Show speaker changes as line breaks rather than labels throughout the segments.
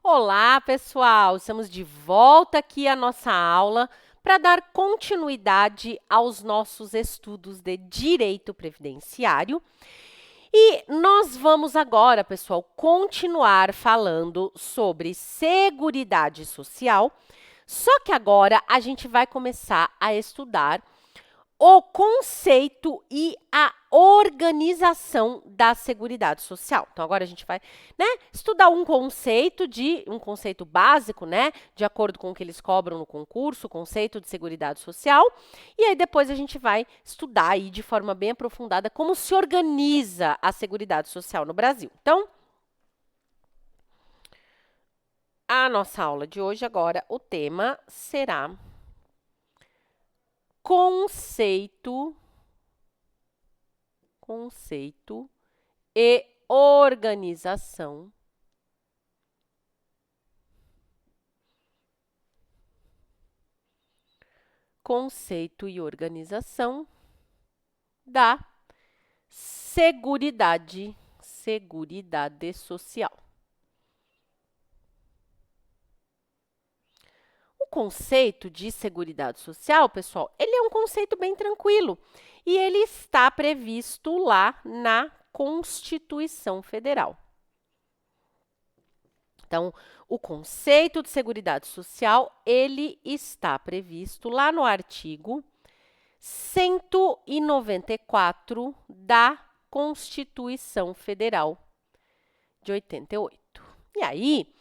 Olá, pessoal! Estamos de volta aqui à nossa aula para dar continuidade aos nossos estudos de direito previdenciário. E nós vamos agora, pessoal, continuar falando sobre Seguridade Social, só que agora a gente vai começar a estudar o conceito e a organização da Seguridade Social. Então, agora a gente vai, estudar um conceito básico, de acordo com o que eles cobram no concurso, o conceito de Seguridade Social, e aí depois a gente vai estudar aí de forma bem aprofundada como se organiza a Seguridade Social no Brasil. Então, a nossa aula de hoje agora, o tema será conceito e organização da Seguridade Social. O conceito de Seguridade Social, pessoal, ele é um conceito bem tranquilo e ele está previsto lá na Constituição Federal. Então, o conceito de Seguridade Social, ele está previsto lá no artigo 194 da Constituição Federal de 88. E aí,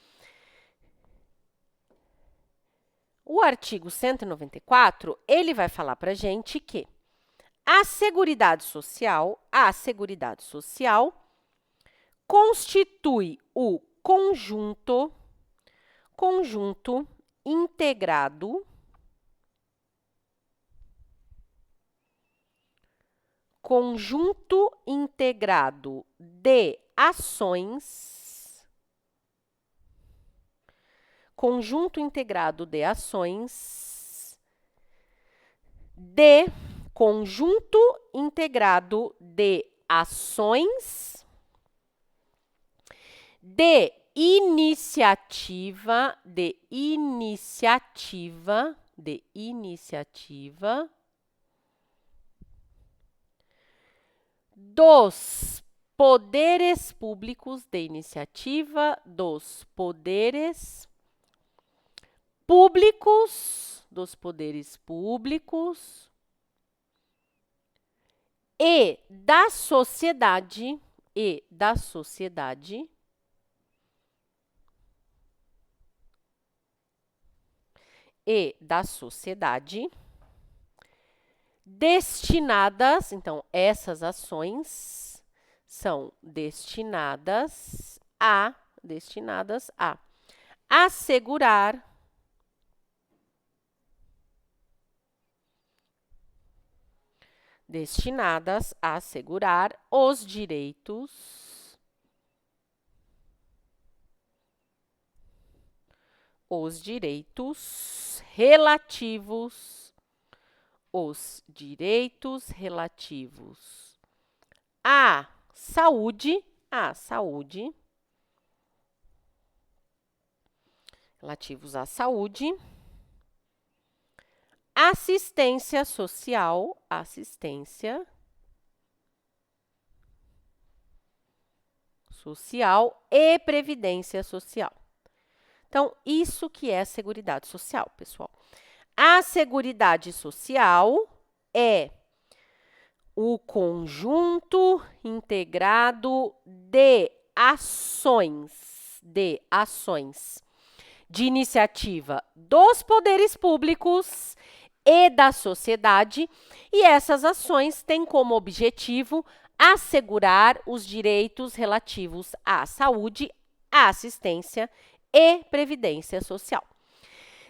o artigo 194, ele vai falar para a gente que a Seguridade Social constitui o conjunto integrado de ações de iniciativa dos poderes públicos, e da sociedade destinadas, então, essas ações são destinadas a assegurar os direitos relativos à saúde, assistência social e previdência social. Então, isso que é a Seguridade Social, pessoal. A Seguridade Social é o conjunto integrado de ações de iniciativa dos poderes públicos e da sociedade, e essas ações têm como objetivo assegurar os direitos relativos à saúde, à assistência e previdência social.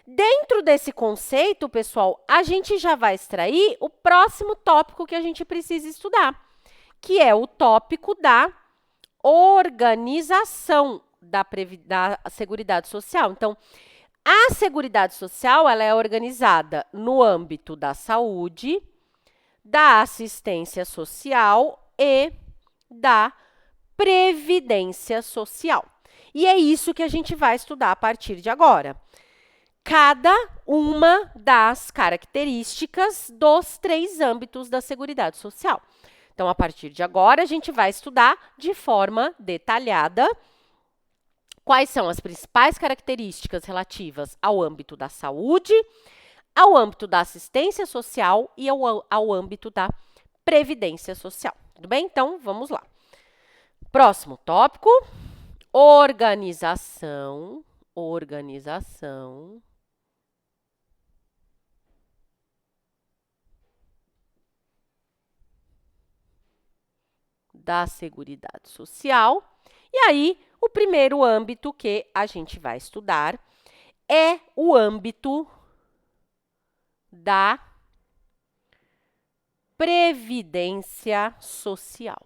Dentro desse conceito, pessoal, a gente já vai extrair o próximo tópico que a gente precisa estudar, que é o tópico da organização da Seguridade Social. Então, a Seguridade Social, ela é organizada no âmbito da saúde, da assistência social e da previdência social. E é isso que a gente vai estudar a partir de agora. Cada uma das características dos 3 âmbitos da Seguridade Social. Então, a partir de agora, a gente vai estudar de forma detalhada quais são as principais características relativas ao âmbito da saúde, ao âmbito da assistência social e ao âmbito da previdência social. Tudo bem? Então, vamos lá. Próximo tópico, organização da Seguridade Social. E aí, o primeiro âmbito que a gente vai estudar é o âmbito da Previdência Social.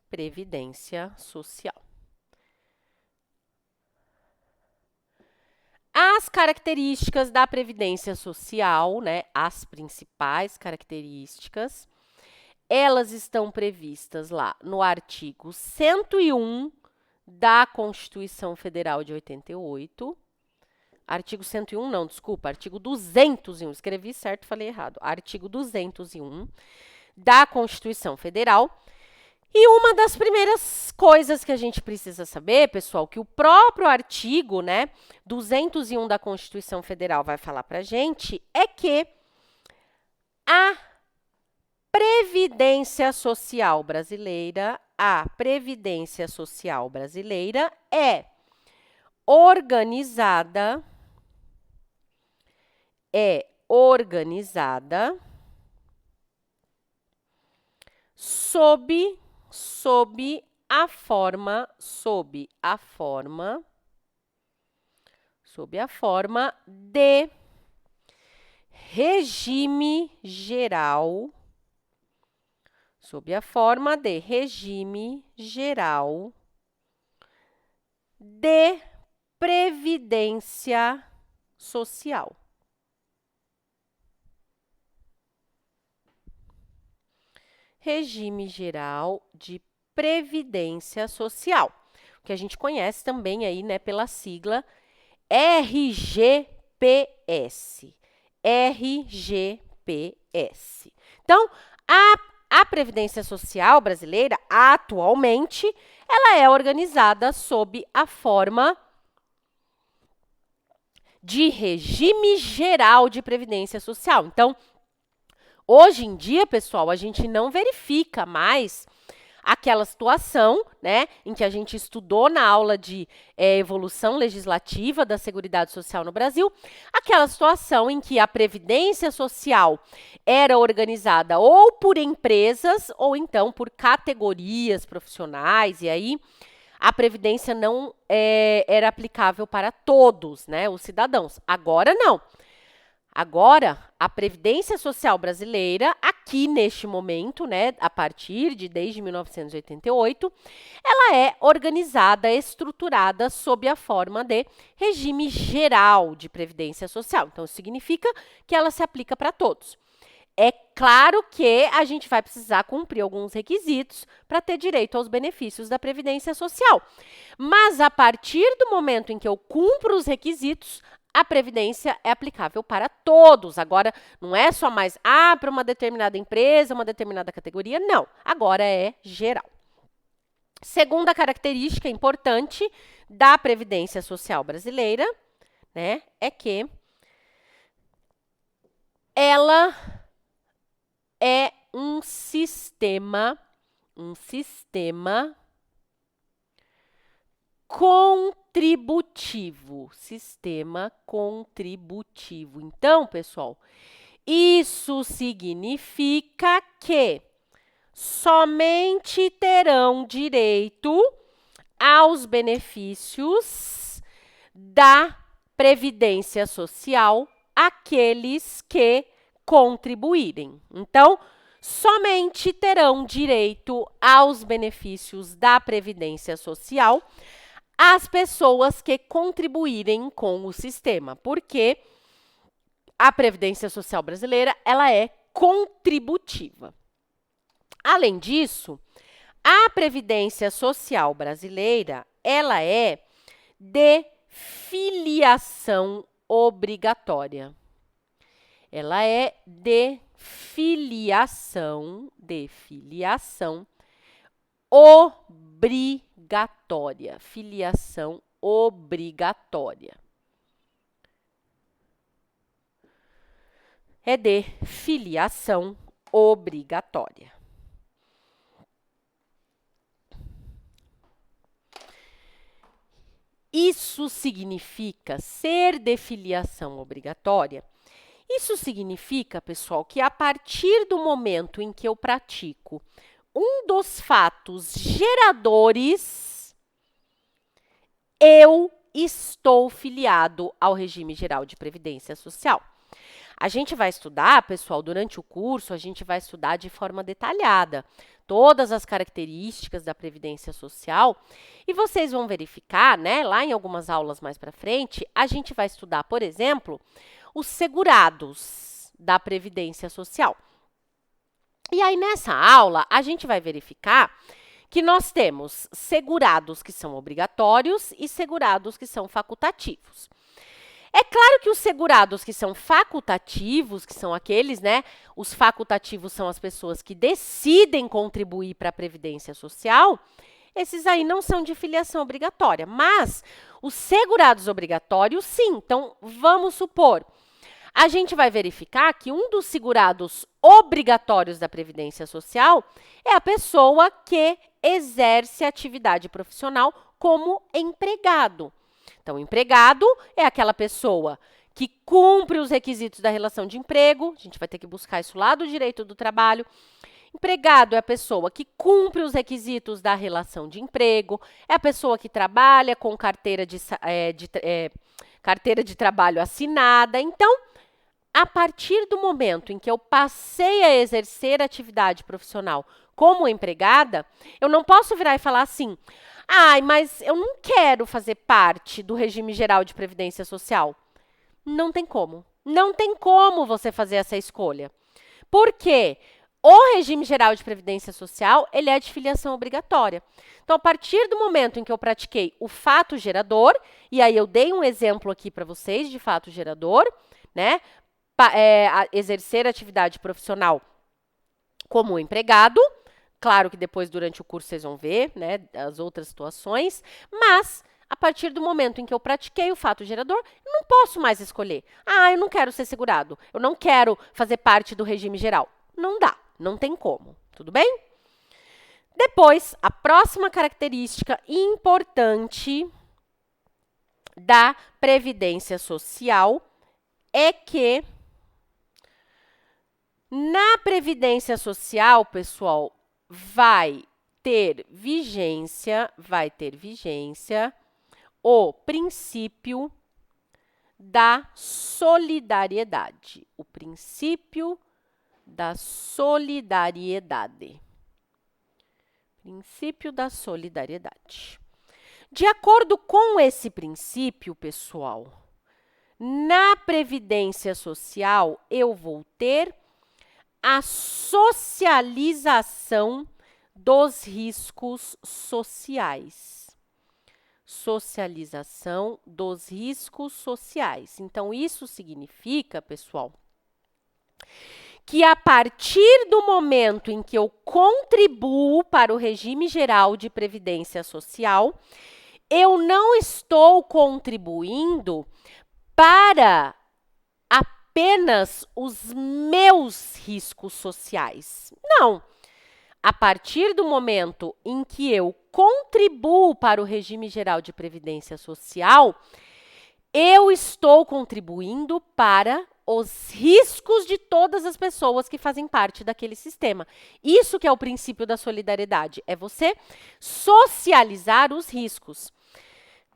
Previdência Social. As características da Previdência Social, né, as principais características, elas estão previstas lá no artigo 101 da Constituição Federal de 88. Artigo 101, não, desculpa, artigo 201, escrevi certo, falei errado. Artigo 201 da Constituição Federal. E uma das primeiras coisas que a gente precisa saber, pessoal, que o próprio artigo, né, 201 da Constituição Federal vai falar para a gente, é que a Previdência Social Brasileira é organizada sob a forma de regime geral, de previdência social. Regime geral de previdência social, que a gente conhece também aí, né, pela sigla RGPS. Então, a Previdência Social brasileira, atualmente, ela é organizada sob a forma de regime geral de previdência social. Então, hoje em dia, pessoal, a gente não verifica mais aquela situação, né, em que a gente estudou na aula de evolução legislativa da Seguridade Social no Brasil, aquela situação em que a Previdência Social era organizada ou por empresas ou então por categorias profissionais, e aí a Previdência não era aplicável para todos, né, os cidadãos. Agora, não. Agora, a Previdência Social brasileira, aqui neste momento, né, desde 1988, ela é organizada, estruturada sob a forma de regime geral de previdência social. Então, isso significa que ela se aplica para todos. É claro que a gente vai precisar cumprir alguns requisitos para ter direito aos benefícios da Previdência Social. Mas, a partir do momento em que eu cumpro os requisitos, a Previdência é aplicável para todos. Agora, não é só mais para uma determinada empresa, uma determinada categoria, não. Agora é geral. Segunda característica importante da Previdência Social brasileira, né, é que ela é um sistema contributivo. Então, pessoal, isso significa que somente terão direito aos benefícios da Previdência Social aqueles que contribuírem. Então, somente terão direito aos benefícios da Previdência Social as pessoas que contribuírem com o sistema, porque a Previdência Social brasileira, ela é contributiva. Além disso, a Previdência Social brasileira, ela é de filiação obrigatória. Ela é de filiação obrigatória. Filiação obrigatória. É de filiação obrigatória. Isso significa ser de filiação obrigatória. Isso significa, pessoal, que a partir do momento em que eu pratico um dos fatos geradores, eu estou filiado ao regime geral de previdência social. A gente vai estudar, pessoal, durante o curso, a gente vai estudar de forma detalhada todas as características da previdência social e vocês vão verificar, né, lá em algumas aulas mais para frente, a gente vai estudar, por exemplo, os segurados da previdência social. E aí, nessa aula, a gente vai verificar que nós temos segurados que são obrigatórios e segurados que são facultativos. É claro que os segurados que são facultativos, que são aqueles, né? Os facultativos são as pessoas que decidem contribuir para a Previdência Social, esses aí não são de filiação obrigatória, mas os segurados obrigatórios, sim. Então, vamos supor, a gente vai verificar que um dos segurados obrigatórios da Previdência Social é a pessoa que exerce atividade profissional como empregado. Então, o empregado é aquela pessoa que cumpre os requisitos da relação de emprego, a gente vai ter que buscar isso lá do direito do trabalho. Empregado é a pessoa que cumpre os requisitos da relação de emprego, é a pessoa que trabalha com carteira de trabalho assinada. Então, a partir do momento em que eu passei a exercer atividade profissional como empregada, eu não posso virar e falar assim, ai, mas eu não quero fazer parte do regime geral de previdência social. Não tem como. Não tem como você fazer essa escolha. Por quê? O regime geral de previdência social, ele é de filiação obrigatória. Então, a partir do momento em que eu pratiquei o fato gerador, e aí eu dei um exemplo aqui para vocês de fato gerador, né? Exercer atividade profissional como empregado. Claro que depois, durante o curso, vocês vão ver, né, as outras situações, mas a partir do momento em que eu pratiquei o fato gerador, eu não posso mais escolher. Ah, eu não quero ser segurado, eu não quero fazer parte do regime geral. Não dá, não tem como, tudo bem? Depois, a próxima característica importante da Previdência Social é que na Previdência Social, pessoal, vai ter vigência o princípio da solidariedade. O princípio da solidariedade. Princípio da solidariedade. De acordo com esse princípio, pessoal, na Previdência Social, eu vou ter a socialização dos riscos sociais. Socialização dos riscos sociais. Então, isso significa, pessoal, que a partir do momento em que eu contribuo para o regime geral de previdência social, eu não estou contribuindo para apenas os meus riscos sociais. Não. A partir do momento em que eu contribuo para o regime geral de previdência social, eu estou contribuindo para os riscos de todas as pessoas que fazem parte daquele sistema. Isso que é o princípio da solidariedade, é você socializar os riscos.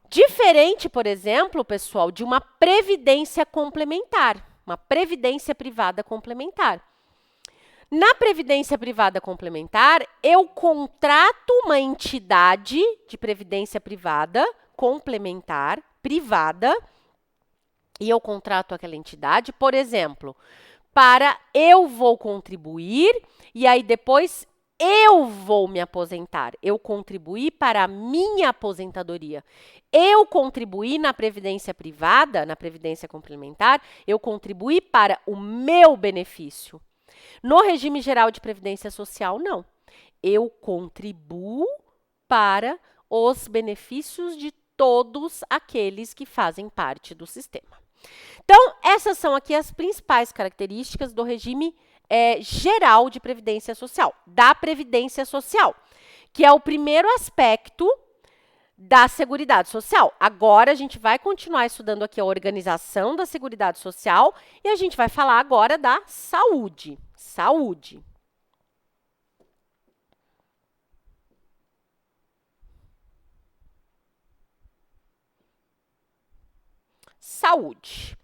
Diferente, por exemplo, pessoal, de uma previdência complementar, uma previdência privada complementar. Na previdência privada complementar, eu contrato uma entidade de previdência privada complementar, privada, e eu contrato aquela entidade, por exemplo, para eu vou contribuir e aí depois eu vou me aposentar. Eu contribuí para a minha aposentadoria. Eu contribuí na previdência privada, na previdência complementar, eu contribuí para o meu benefício. No regime geral de previdência social, não. Eu contribuo para os benefícios de todos aqueles que fazem parte do sistema. Então, essas são aqui as principais características do regime geral de previdência social, da previdência social, que é o primeiro aspecto da Seguridade Social. Agora, a gente vai continuar estudando aqui a organização da Seguridade Social e a gente vai falar agora da saúde. Saúde. Saúde.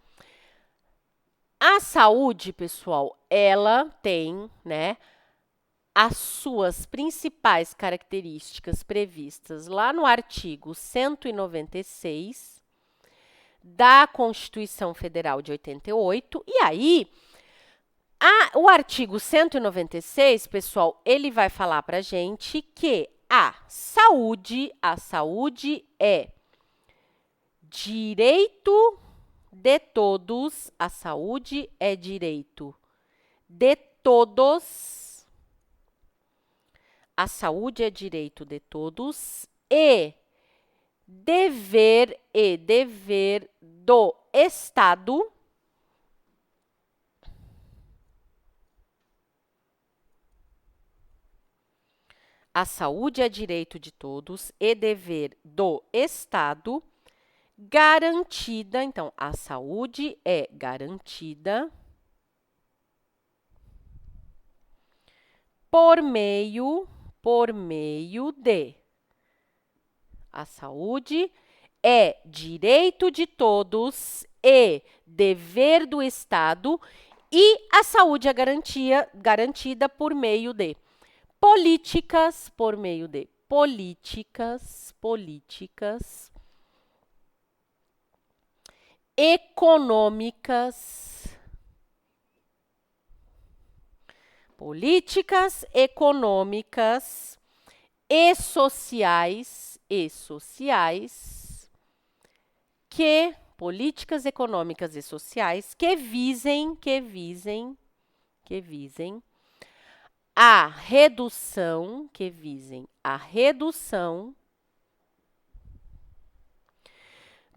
A saúde, pessoal, ela tem, né, as suas principais características previstas lá no artigo 196 da Constituição Federal de 88. E aí, o artigo 196, pessoal, ele vai falar para a gente que a saúde é direito de todos, a saúde é direito de todos, a saúde é direito de todos e dever do Estado a saúde é direito de todos e dever do Estado garantida, então, a saúde é garantida por meio de. A saúde é direito de todos e dever do Estado e a saúde é garantida por meio de políticas, econômicas e sociais políticas econômicas e sociais que visem a redução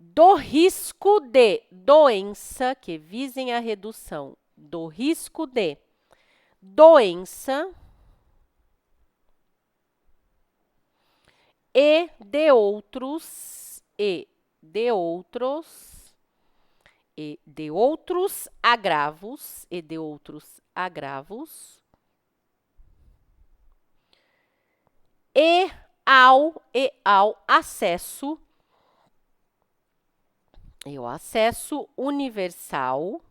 do risco de doença, e de outros agravos e ao acesso universal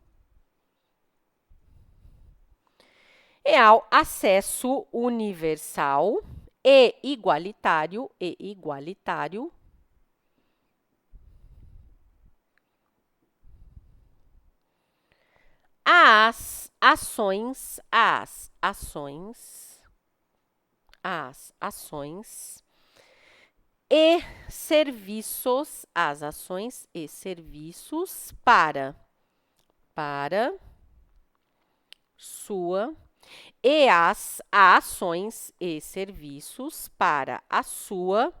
e igualitário às ações e serviços, para sua e as ações e serviços para a sua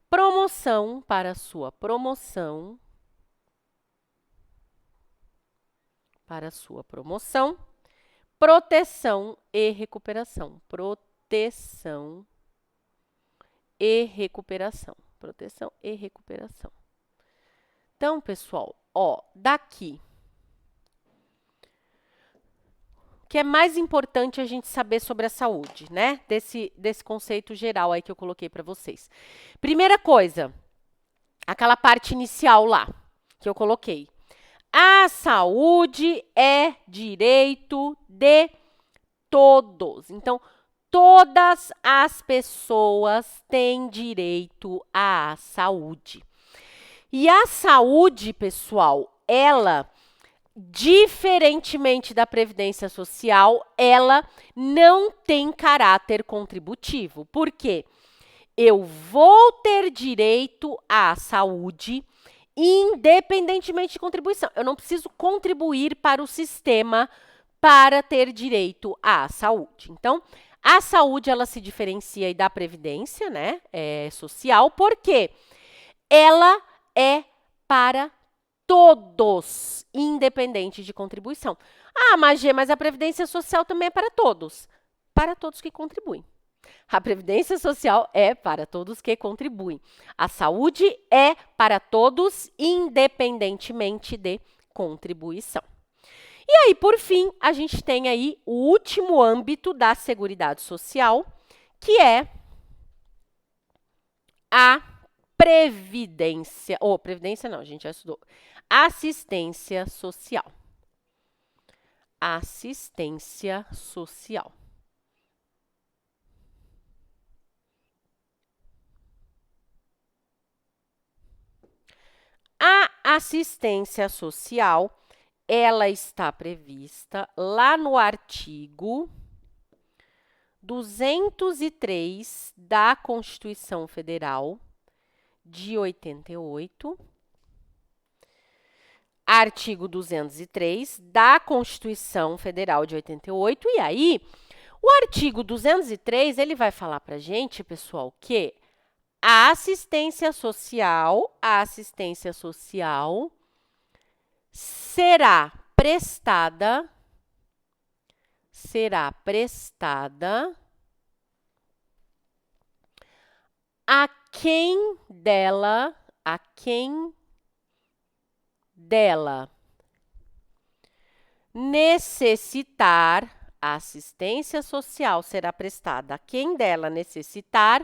promoção, proteção e recuperação, Então, pessoal, ó, daqui, o que é mais importante a gente saber sobre a saúde, né? Desse conceito geral aí que eu coloquei para vocês. Primeira coisa, aquela parte inicial lá que eu coloquei. A saúde é direito de todos. Então, todas as pessoas têm direito à saúde. E a saúde, pessoal, ela, diferentemente da Previdência Social, ela não tem caráter contributivo. Por quê? Eu vou ter direito à saúde independentemente de contribuição. Eu não preciso contribuir para o sistema para ter direito à saúde. Então, a saúde, ela se diferencia aí da Previdência, né, social, porque ela é para todos, independente de contribuição. Ah, Magê, mas a Previdência Social também é para todos que contribuem. A Previdência Social é para todos que contribuem. A saúde é para todos, independentemente de contribuição. E aí, por fim, a gente tem aí o último âmbito da Seguridade Social, que é a Previdência. Previdência não, a gente já estudou. Assistência Social. Assistência Social. A assistência social, ela está prevista lá no artigo 203 da Constituição Federal de 88, artigo 203 da Constituição Federal de 88, e aí, o artigo 203, ele vai falar para a gente, pessoal, que a assistência social será prestada a quem dela necessitar. A assistência social será prestada a quem dela necessitar,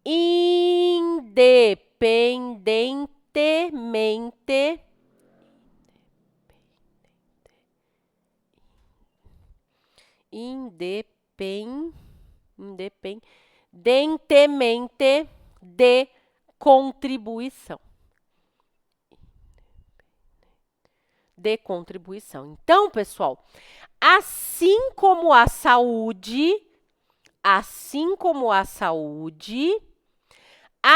independentemente de contribuição. Então, pessoal, assim como a saúde, a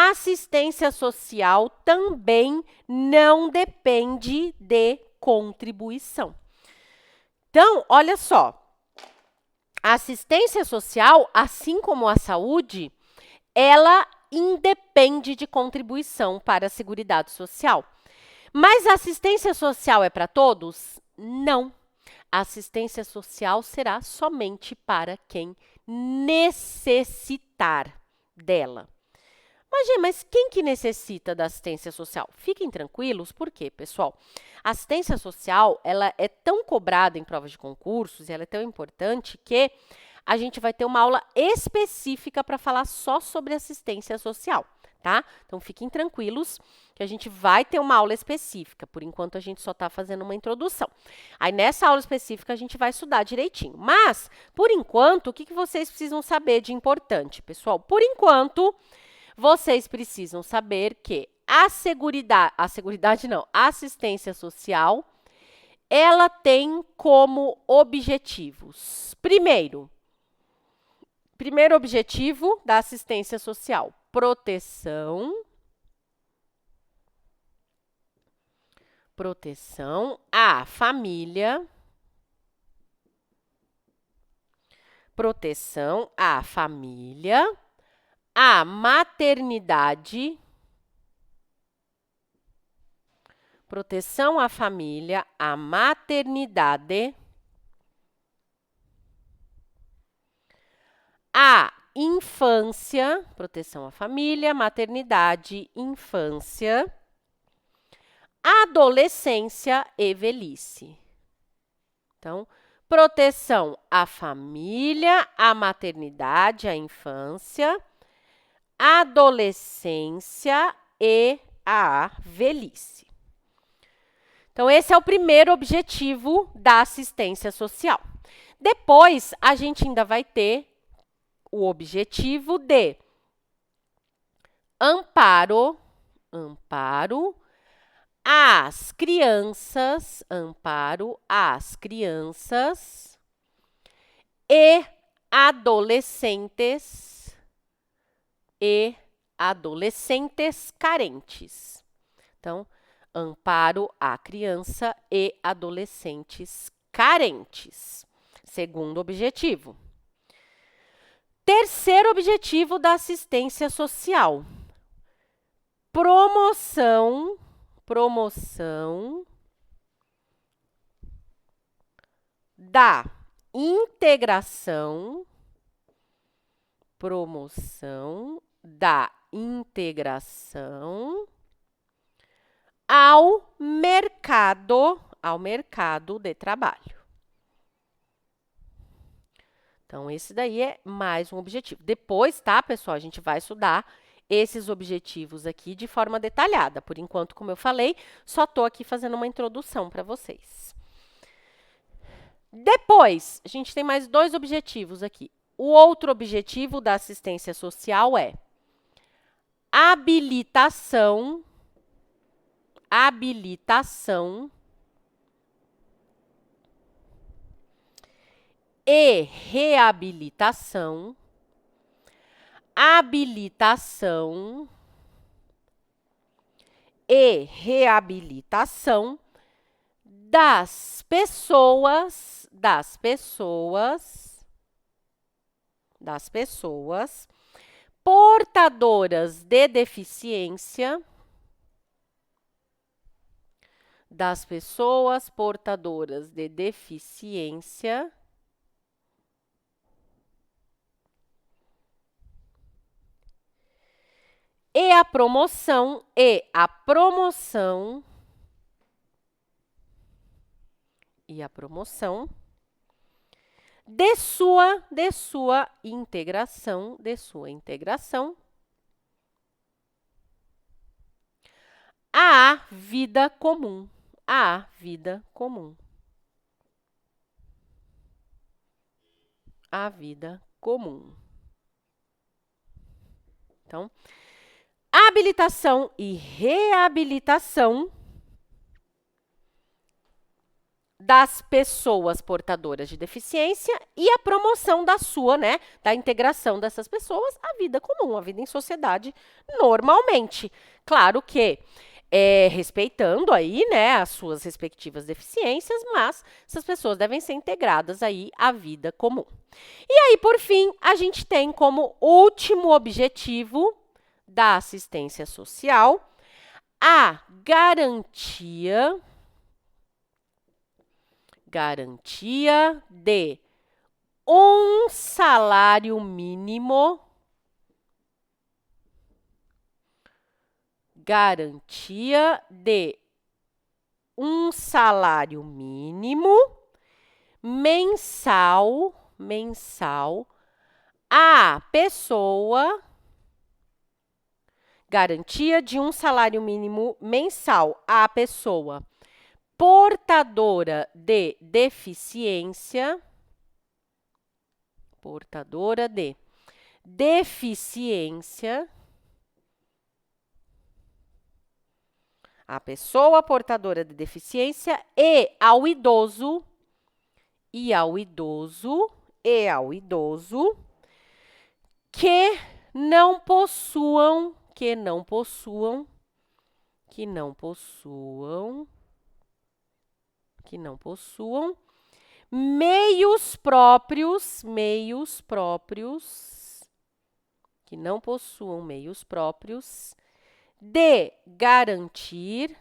assistência social também não depende de contribuição. Então, olha só, a assistência social, assim como a saúde, ela independe de contribuição para a Seguridade Social. Mas a assistência social é para todos? Não. A assistência social será somente para quem necessitar dela. Mas quem que necessita da assistência social? Fiquem tranquilos, por quê, pessoal? A assistência social, ela é tão cobrada em provas de concursos, e ela é tão importante que a gente vai ter uma aula específica para falar só sobre assistência social, tá? Então, fiquem tranquilos que a gente vai ter uma aula específica. Por enquanto, a gente só está fazendo uma introdução. Aí, nessa aula específica, a gente vai estudar direitinho. Mas, por enquanto, o que vocês precisam saber de importante, pessoal? Por enquanto, vocês precisam saber que a assistência social, ela tem como objetivos. Primeiro objetivo da assistência social, proteção à família, à maternidade, à infância, proteção à família, maternidade, infância, adolescência e velhice. Então, proteção à família, à maternidade, à infância, adolescência e à velhice. Então, esse é o primeiro objetivo da assistência social. Depois, a gente ainda vai ter o objetivo de amparo às crianças e adolescentes carentes. Então, amparo à criança e adolescentes carentes. Segundo objetivo. Terceiro objetivo da assistência social. Promoção da integração ao mercado de trabalho. Então, esse daí é mais um objetivo. Depois, tá, pessoal, a gente vai estudar esses objetivos aqui de forma detalhada. Por enquanto, como eu falei, só estou aqui fazendo uma introdução para vocês. Depois, a gente tem mais dois objetivos aqui. O outro objetivo da assistência social é habilitação e reabilitação das pessoas portadoras de deficiência, e a promoção de sua integração à vida comum. Então, habilitação e reabilitação das pessoas portadoras de deficiência e a promoção da integração dessas pessoas à vida comum, à vida em sociedade normalmente. Claro que respeitando aí, as suas respectivas deficiências, mas essas pessoas devem ser integradas aí à vida comum. E aí, por fim, a gente tem como último objetivo da assistência social a garantia de um salário mínimo mensal à pessoa, garantia de um salário mínimo mensal à pessoa portadora de deficiência, a pessoa portadora de deficiência e ao idoso que não possuam meios próprios de garantir.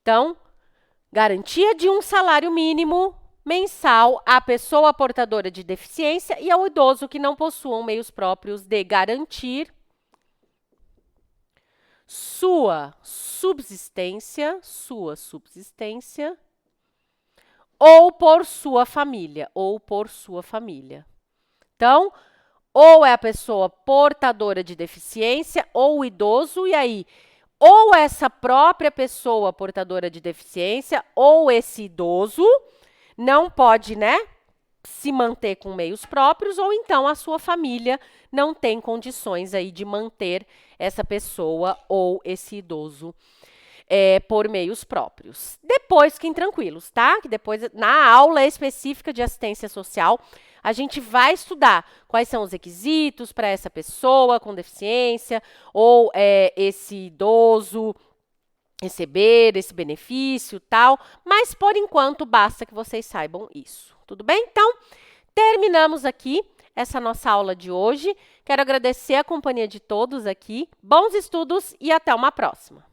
Então, garantia de um salário mínimo mensal à pessoa portadora de deficiência e ao idoso que não possuam meios próprios de garantir sua subsistência ou por sua família. Então, ou é a pessoa portadora de deficiência ou o idoso, e aí, ou essa própria pessoa portadora de deficiência ou esse idoso não pode, né, se manter com meios próprios, ou então a sua família não tem condições aí de manter essa pessoa ou esse idoso por meios próprios. Depois, fiquem tranquilos, tá? Que depois, na aula específica de assistência social, a gente vai estudar quais são os requisitos para essa pessoa com deficiência ou esse idoso receber esse benefício, tal, mas por enquanto basta que vocês saibam isso. Tudo bem? Então, terminamos aqui essa nossa aula de hoje. Quero agradecer a companhia de todos aqui. Bons estudos e até uma próxima.